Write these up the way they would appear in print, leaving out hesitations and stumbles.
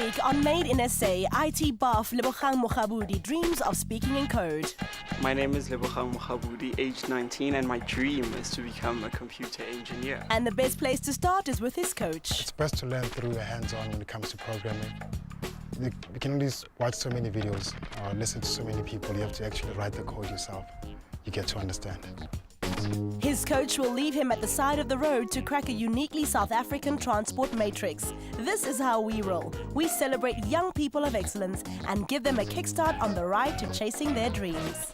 week on Made in SA, IT buff Lebo dreams of speaking in code. My name is Lebo aged 19, and my dream is to become a computer engineer. And the best place to start is with his coach. It's best to learn through hands-on when it comes to programming. You can only watch so many videos or listen to so many people. You have to actually write the code yourself. You get to understand it. His coach will leave him at the side of the road to crack a uniquely South African transport matrix. This is how we roll. We celebrate young people of excellence and give them a kickstart on the ride to chasing their dreams.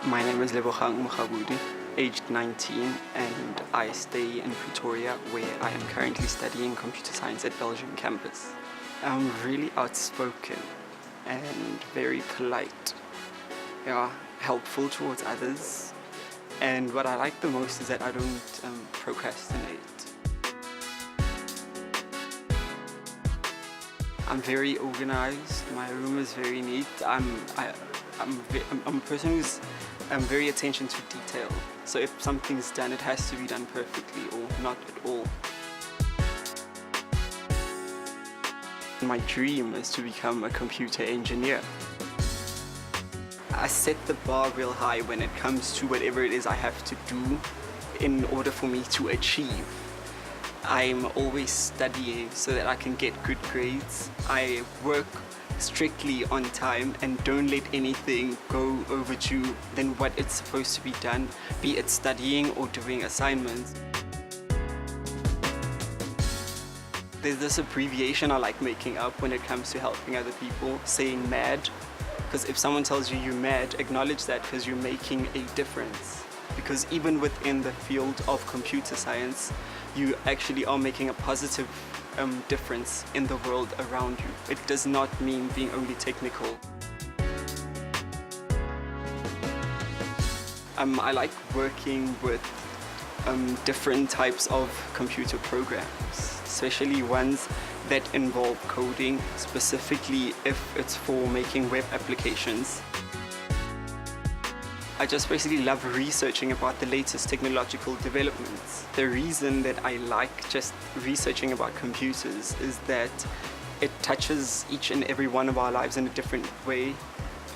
My name is Lebo aged 19, and I stay in Pretoria, where I am currently studying computer science at Belgium campus. I'm really outspoken and very polite, helpful towards others, and what I like the most is that I don't procrastinate. I'm very organized. My room is very neat. I'm a person who's very attention to detail. So if something's done, it has to be done perfectly or not at all. My dream is to become a computer engineer. I set the bar real high when it comes to whatever it is I have to do in order for me to achieve. I'm always studying so that I can get good grades. I work strictly on time and don't let anything go overdue than what it's supposed to be done, be it studying or doing assignments. There's this abbreviation I like making up when it comes to helping other people, saying MAD. Because if someone tells you you're mad, acknowledge that because you're making a difference. Because even within the field of computer science, you actually are making a positive difference in the world around you. It does not mean being only technical. I like working with different types of computer programs, especially ones that involve coding, specifically if it's for making web applications. I just basically love researching about the latest technological developments. The reason that I like just researching about computers is that it touches each and every one of our lives in a different way,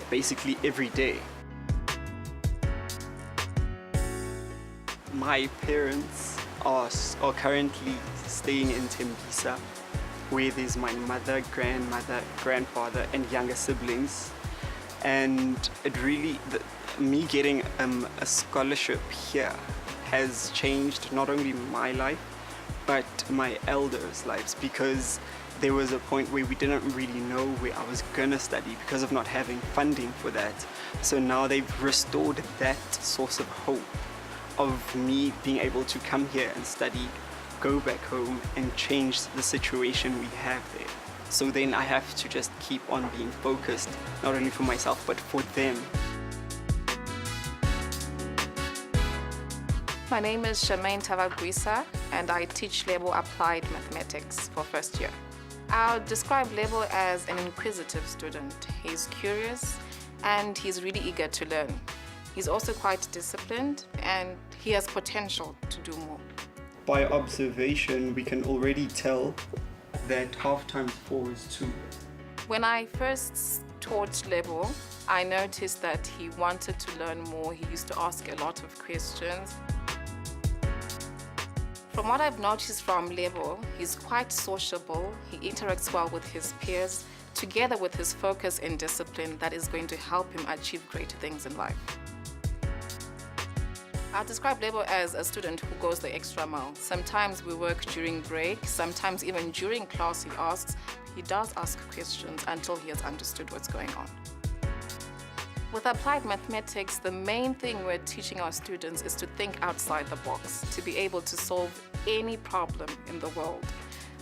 basically every day. My parents are currently staying in Tembisa, where there's my mother, grandmother, grandfather, and younger siblings. And it really, me getting a scholarship here has changed not only my life, but my elders' lives, because there was a point where we didn't really know where I was gonna study because of not having funding for that. So now they've restored that source of hope of me being able to come here and study, go back home and change the situation we have there. So then I have to just keep on being focused, not only for myself, but for them. My name is Charmaine Tavagwisa, and I teach Lebo Applied Mathematics for first year. I'll describe Lebo as an inquisitive student. He's curious and he's really eager to learn. He's also quite disciplined and he has potential to do more. By observation, we can already tell that half times 4 is 2. When I first taught Lebo, I noticed that he wanted to learn more. He used to ask a lot of questions. From what I've noticed from Lebo, he's quite sociable. He interacts well with his peers, together with his focus and discipline that is going to help him achieve great things in life. I describe Lebo as a student who goes the extra mile. Sometimes we work during break, sometimes even during class he does ask questions until he has understood what's going on. With applied mathematics, the main thing we're teaching our students is to think outside the box, to be able to solve any problem in the world.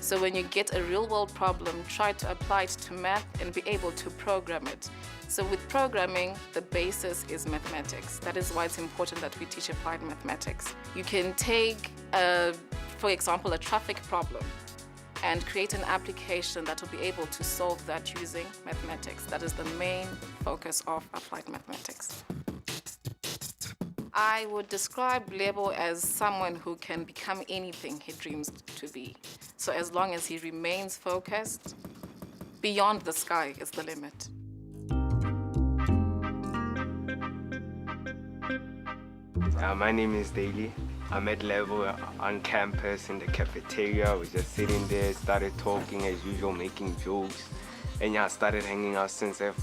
So when you get a real-world problem, try to apply it to math and be able to program it. So with programming, the basis is mathematics. That is why it's important that we teach applied mathematics. You can take, for example, a traffic problem and create an application that will be able to solve that using mathematics. That is the main focus of applied mathematics. I would describe Lebo as someone who can become anything he dreams to be. So as long as he remains focused, beyond the sky is the limit. My name is Daily. I met Lebo on campus in the cafeteria. I was just sitting there, started talking as usual, making jokes. And yeah, I started hanging out since ever.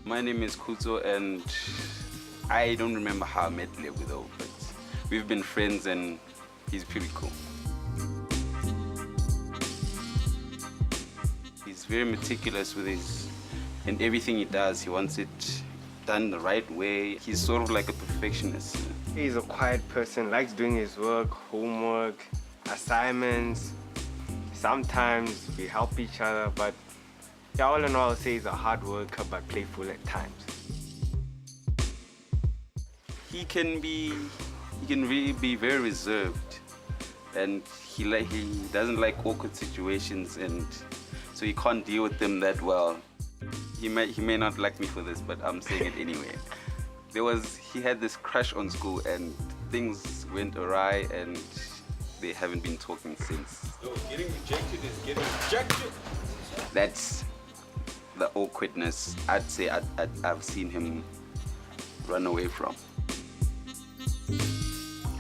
My name is Kuzo, and I don't remember how I met Lebo though, but we've been friends and he's pretty cool. He's very meticulous with and everything he does, he wants it done the right way. He's sort of like a perfectionist. He's a quiet person, likes doing his work, homework, assignments. Sometimes we help each other, but yeah, all in all, I'll say he's a hard worker but playful at times. He can really be very reserved, and he doesn't like awkward situations, and so he can't deal with them that well. He may not like me for this, but I'm saying it anyway. He had this crush on school, and things went awry, and they haven't been talking since. So getting rejected is getting rejected. That's the awkwardness I'd say I've seen him run away from. He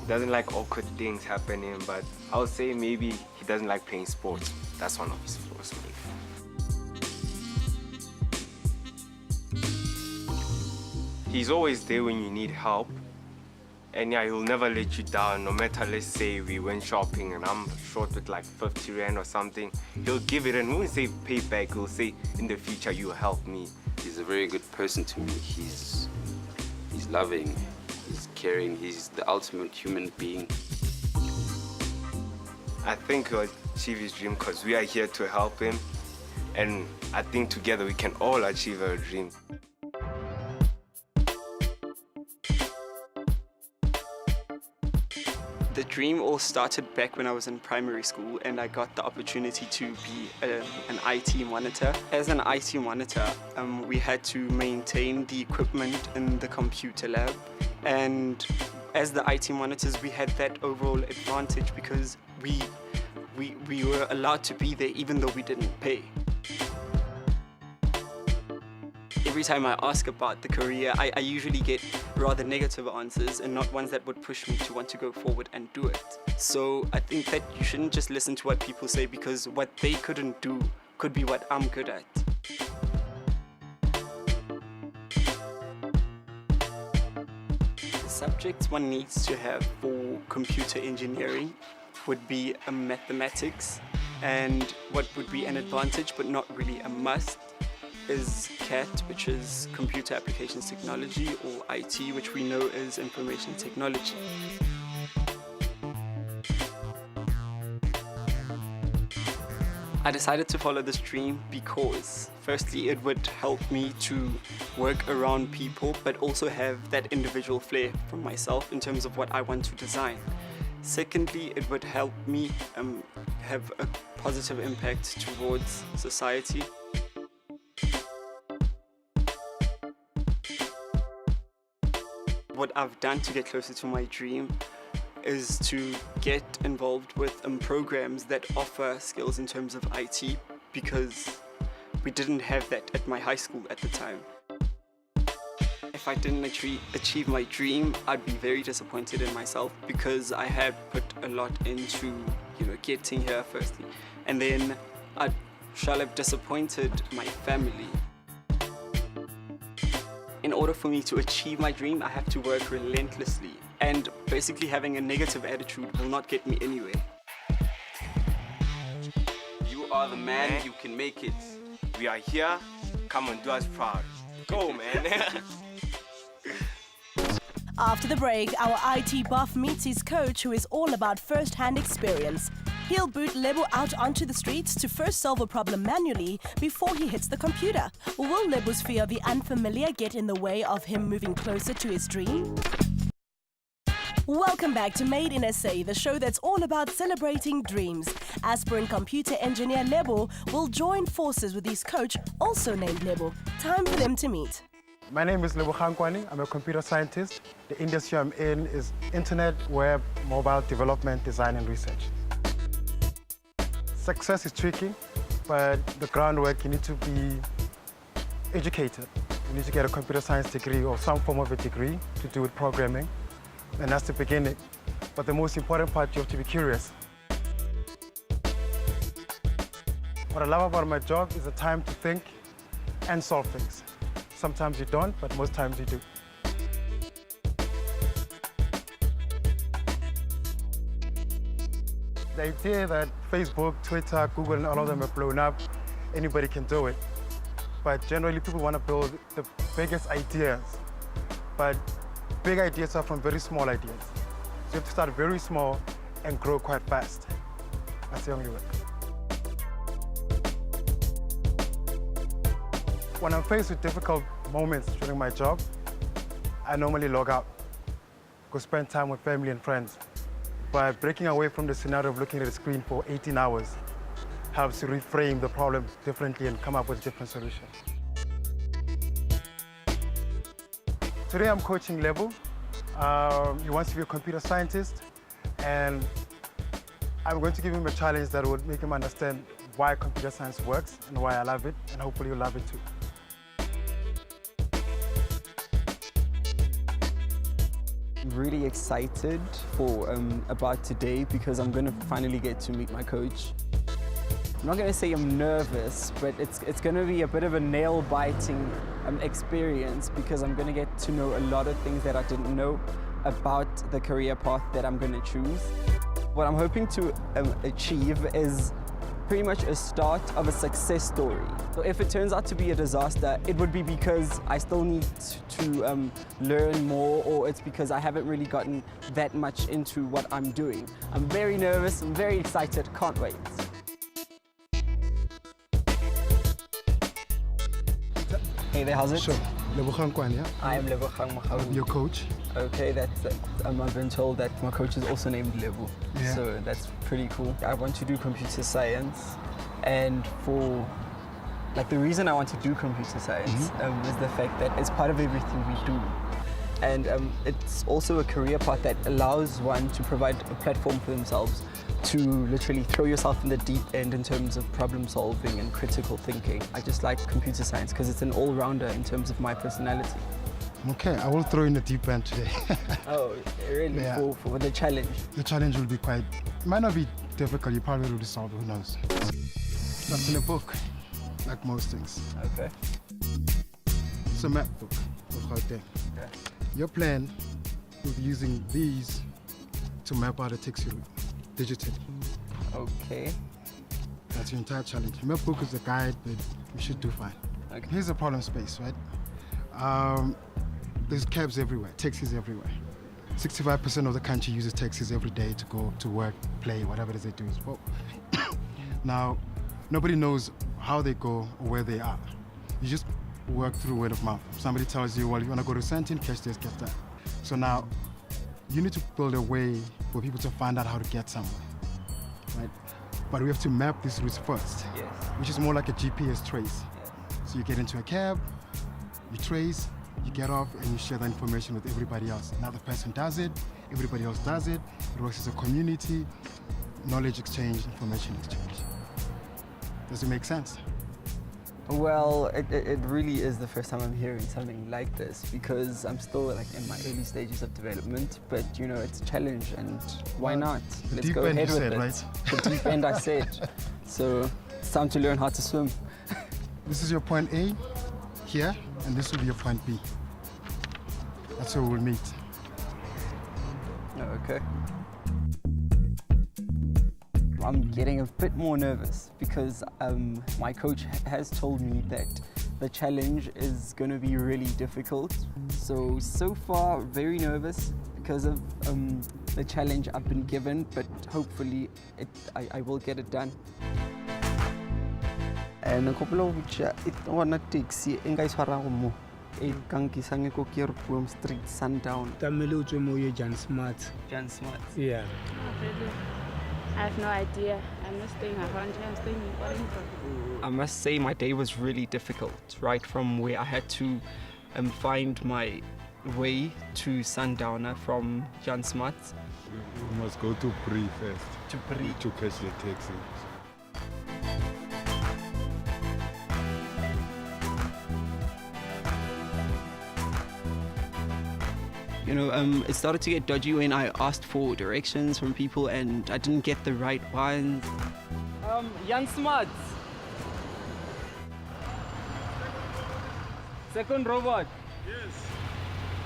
doesn't like awkward things happening, but I would say maybe he doesn't like playing sports. That's one of his flaws, maybe. He's always there when you need help. And yeah, he'll never let you down, no matter, let's say we went shopping and I'm short with like 50 Rand or something. He'll give it and he won't say pay back, he'll say in the future you'll help me. He's a very good person to me. He's loving, he's caring, he's the ultimate human being. I think he'll achieve his dream because we are here to help him. And I think together we can all achieve our dream. The dream all started back when I was in primary school and I got the opportunity to be an IT monitor. As an IT monitor, we had to maintain the equipment in the computer lab, and as the IT monitors we had that overall advantage because we were allowed to be there even though we didn't pay. Every time I ask about the career, I usually get rather negative answers and not ones that would push me to want to go forward and do it. So I think that you shouldn't just listen to what people say because what they couldn't do could be what I'm good at. The subjects one needs to have for computer engineering would be mathematics, and what would be an advantage but not really a must is CAT, which is Computer Applications Technology, or IT, which we know is Information Technology. I decided to follow this dream because firstly it would help me to work around people but also have that individual flair from myself in terms of what I want to design. Secondly, it would help me have a positive impact towards society. What I've done to get closer to my dream is to get involved with programs that offer skills in terms of IT because we didn't have that at my high school at the time. If I didn't achieve my dream, I'd be very disappointed in myself because I had put a lot into, getting here firstly, and then I shall have disappointed my family. In order for me to achieve my dream, I have to work relentlessly, and basically having a negative attitude will not get me anywhere. You are the man, you can make it. We are here, come and do us proud. Go, man. After the break, our IT buff meets his coach, who is all about first-hand experience. He'll boot Lebo out onto the streets to first solve a problem manually before he hits the computer. Will Lebo's fear of the unfamiliar get in the way of him moving closer to his dream? Welcome back to Made in SA, the show that's all about celebrating dreams. Aspirant computer engineer Lebo will join forces with his coach, also named Lebo. Time for them to meet. My name is Lebo Robotics. I'm a computer scientist. The industry I'm in is internet, web, mobile development, design, and research. Success is tricky, but the groundwork, you need to be educated. You need to get a computer science degree or some form of a degree to do with programming, and that's the beginning. But the most important part, you have to be curious. What I love about my job is the time to think and solve things. Sometimes you don't, but most times you do. The idea that Facebook, Twitter, Google, and all of them have blown up, anybody can do it. But generally, people want to build the biggest ideas. But big ideas are from very small ideas. So you have to start very small and grow quite fast. That's the only way. When I'm faced with difficult moments during my job, I normally log out, go spend time with family and friends. But breaking away from the scenario of looking at the screen for 18 hours helps to reframe the problem differently and come up with different solutions. Today I'm coaching Lebo. He wants to be a computer scientist, and I'm going to give him a challenge that would make him understand why computer science works and why I love it, and hopefully you'll love it too. I'm really excited for about today because I'm going to finally get to meet my coach. I'm not going to say I'm nervous, but it's going to be a bit of a nail-biting experience because I'm going to get to know a lot of things that I didn't know about the career path that I'm going to choose. What I'm hoping to achieve is pretty much a start of a success story. So if it turns out to be a disaster, it would be because I still need to learn more, or it's because I haven't really gotten that much into what I'm doing. I'm very nervous, I'm very excited, can't wait. Hey there, how's it? Sure. Lebo Robotics, yeah? I am Lebo Robotics. Your coach. Okay, I've been told that my coach is also named Lebo, Yeah. so that's pretty cool. I want to do computer science, and the reason I want to do computer science is the fact that it's part of everything we do. And it's also a career path that allows one to provide a platform for themselves to literally throw yourself in the deep end in terms of problem solving and critical thinking. I just like computer science because it's an all-rounder in terms of my personality. Okay, I will throw in the deep end today. Oh, really? Yeah. For the challenge? The challenge will be it might not be difficult, you probably will solve it, who knows. That's in a book, like most things. Okay. It's a map book of Gauteng. Okay. Your plan will be using these to map out a taxi route digitally. Okay. That's your entire challenge. The map book is a guide, but you should do fine. Okay. Here's the problem space, right? There's cabs everywhere, taxis everywhere. 65% of the country uses taxis every day to go to work, play, whatever it is they do. Well, now, nobody knows how they go or where they are. You just work through word of mouth. Somebody tells you, well, you want to go to Santin, catch this, catch that. So now, you need to build a way for people to find out how to get somewhere, right? But we have to map these routes first, Yes. which is more like a GPS trace. Yes. So you get into a cab, you trace, you get off, and you share that information with everybody else. Another person does it, everybody else does it. It works as a community, knowledge exchange, information exchange. Does it make sense? Well, it really is the first time I'm hearing something like this because I'm still in my early stages of development, but it's a challenge and why not? The Let's deep go end ahead you with said, it. right? The deep end I said. So it's time to learn how to swim. This is your point A here, and this will be your point B. That's where we'll meet. Okay. I'm getting a bit more nervous because my coach has told me that the challenge is going to be really difficult. So far, very nervous because of the challenge I've been given, but hopefully I will get it done. And a couple of which one taxi in guys mo e kankisang ko Kirpum Street Sundown. Tamelu to Moyo Jan Smart. Jan Smart. Yeah. Not really. I have no idea. I'm not staying around here. I'm staying in Wellington. I must say my day was really difficult, right from where I had to find my way to Sundowner from Jan Smart. You must go to Bree first. To Bree. To catch the taxi. You know, it started to get dodgy when I asked for directions from people and I didn't get the right ones. Jan Smart. Second robot. Yes.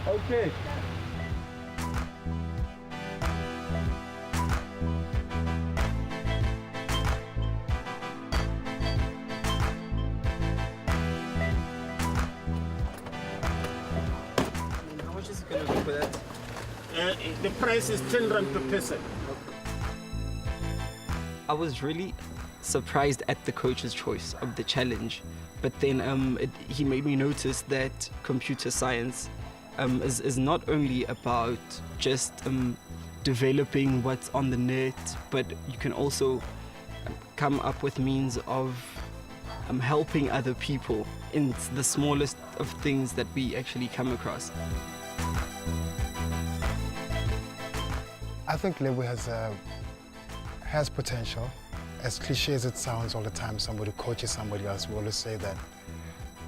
Okay. How much is it going to be for that? The price is 10 rand per person. I was really surprised at the coach's choice of the challenge, but then he made me notice that computer science is not only about just developing what's on the net, but you can also come up with means of helping other people in the smallest of things that we actually come across. I think Lebo has potential. As cliche as it sounds all the time, somebody coaches somebody else, we always say that.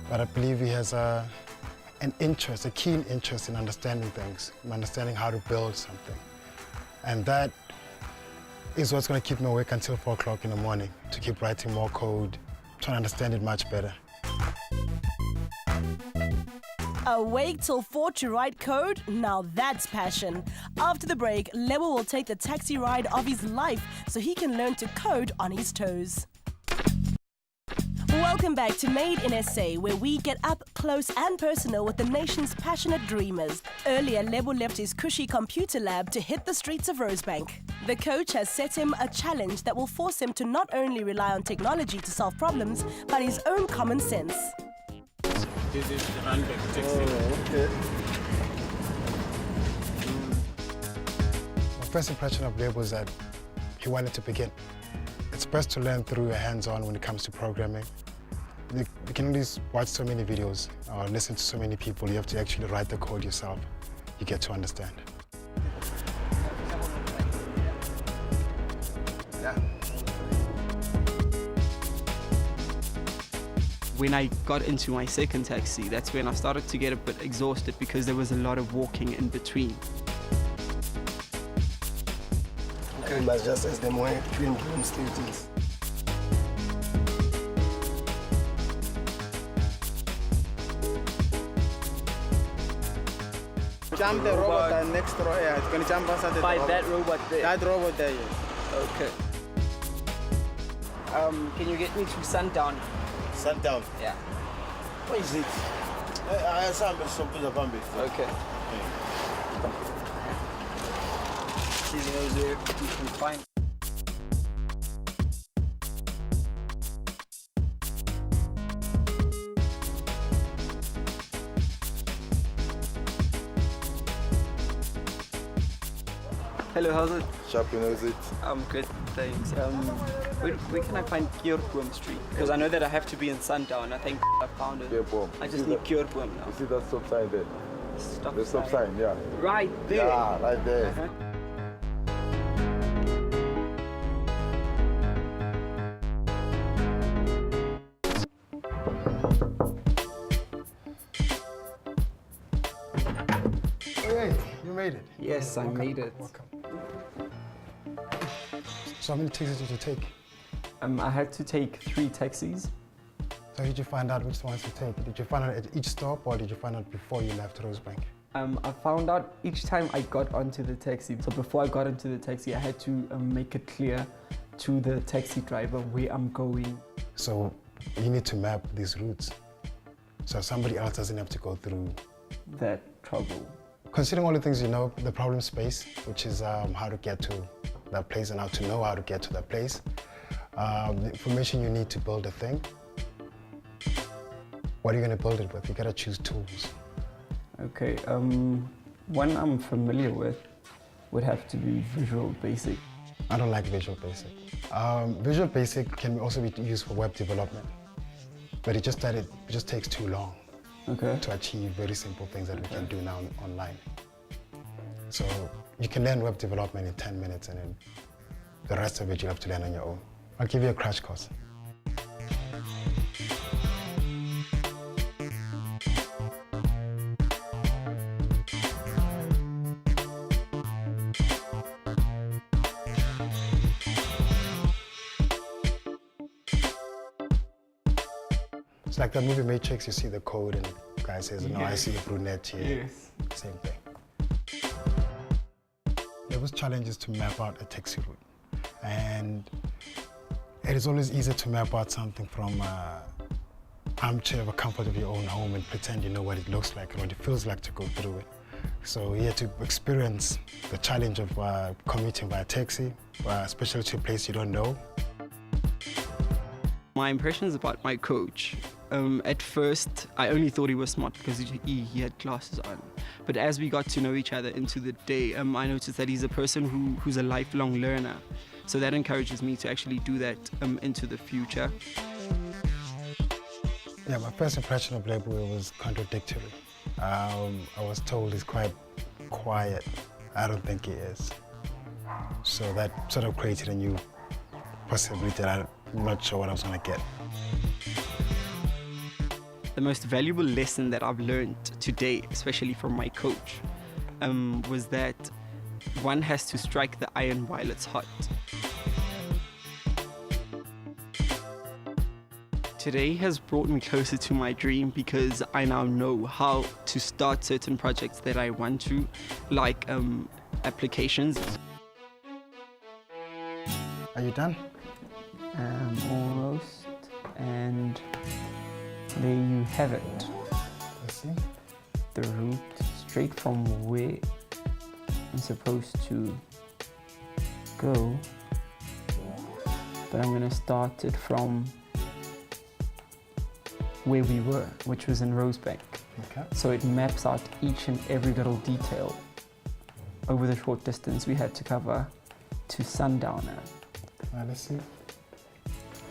But I believe he has an interest, a keen interest in understanding things, in understanding how to build something. And that is what's going to keep me awake until 4 o'clock in the morning, to keep writing more code, trying to understand it much better. Awake till 4 to write code? Now that's passion. After the break, Lebo will take the taxi ride of his life so he can learn to code on his toes. Welcome back to Made in SA, where we get up close and personal with the nation's passionate dreamers. Earlier, Lebo left his cushy computer lab to hit the streets of Rosebank. The coach has set him a challenge that will force him to not only rely on technology to solve problems, but his own common sense. This is the Randbeck taxi. Oh, okay. My first impression of Lebo is that he wanted to begin. It's best to learn through your hands-on when it comes to programming. You can only watch so many videos or listen to so many people. You have to actually write the code yourself. You get to understand. Yeah. When I got into my second taxi, that's when I started to get a bit exhausted because there was a lot of walking in between. Okay. But just as them way between broomsticks. Jump the robot next row, yeah, it's going to jump outside the By robot. that robot there? That robot there, yeah. Okay. Can you get me to Sundown? Sundown? Yeah. What is it? I have some Okay. See those there, you can find. Hello, how's it? Shopping, is it? I'm good, thanks. Where can I find Kierboom Street? Because I know that I have to be in Sundown. I think I found it. Kierboom. I just need Kierboom now. You see that stop sign there? Stop The stop sign, yeah. Right there. Yeah, right there. Uh-huh. Hey, you made it. Yes, I made it. Welcome. So how many taxis did you take? I had to take 3 taxis. So did you find out which ones to take? Did you find out at each stop or did you find out before you left Rosebank? I found out each time I got onto the taxi. So before I got into the taxi, I had to make it clear to the taxi driver where I'm going. So you need to map these routes so somebody else doesn't have to go through that trouble. Considering all the things you know, the problem space, which is how to get to that place and how to know how to get to that place, the information you need to build a thing, what are you going to build it with? You got to choose tools. Okay, one I'm familiar with would have to be Visual Basic. I don't like Visual Basic. Visual Basic can also be used for web development, but it's just that it just takes too long. to achieve very simple things that we can do now online. So you can learn web development in 10 minutes, and then the rest of it you have to learn on your own. I'll give you a crash course. It's like the movie Matrix, you see the code and the guy says, no, I see a brunette here. Yes. Same thing. There was challenges to map out a taxi route. And it is always easier to map out something from armchair of a comfort of your own home and pretend you know what it looks like and what it feels like to go through it. So you had to experience the challenge of commuting by taxi, especially to a place you don't know. My impressions about my coach. At first, I only thought he was smart because he had glasses on. But as we got to know each other into the day, I noticed that he's a person who's a lifelong learner. So that encourages me to actually do that into the future. Yeah, my first impression of Lebo was contradictory. I was told he's quite quiet. I don't think he is. So that sort of created a new possibility that I'm not sure what I was going to get. The most valuable lesson that I've learned today, especially from my coach, was that one has to strike the iron while it's hot. Today has brought me closer to my dream because I now know how to start certain projects that I want to, like applications. Are you done? Almost, and there you have it. Let's see. The route straight from where I'm supposed to go, but I'm going to start it from where we were, which was in Rosebank. Okay. So it maps out each and every little detail over the short distance we had to cover to Sundowner. Let's see.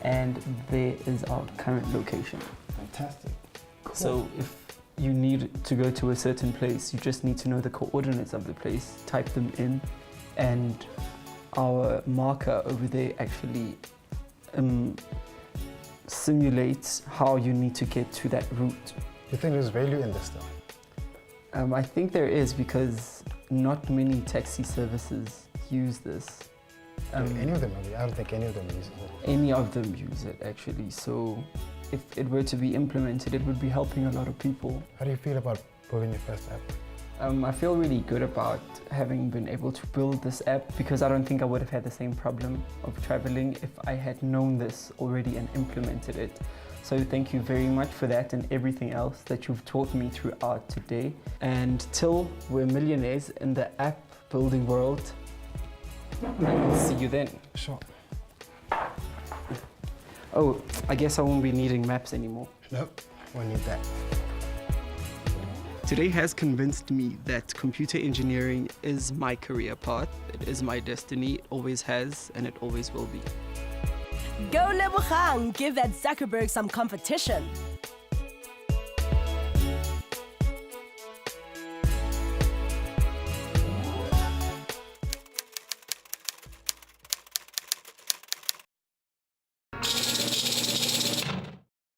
And there is our current location. Fantastic. Cool. So if you need to go to a certain place, you just need to know the coordinates of the place, type them in, and our marker over there actually simulates how you need to get to that route. Do you think there's value in this though? I think there is, because not many taxi services use this. Any of them, I don't think any of them use it. Any of them use it actually, so if it were to be implemented, it would be helping a lot of people. How do you feel about building your first app? I feel really good about having been able to build this app, because I don't think I would have had the same problem of traveling if I had known this already and implemented it. So thank you very much for that and everything else that you've taught me throughout today. And till we're millionaires in the app building world, I will see you then. Sure. Oh, I guess I won't be needing maps anymore. Nope, won't need that. Today has convinced me that computer engineering is my career path. It is my destiny, it always has, and it always will be. Go Lebo, give that Zuckerberg some competition.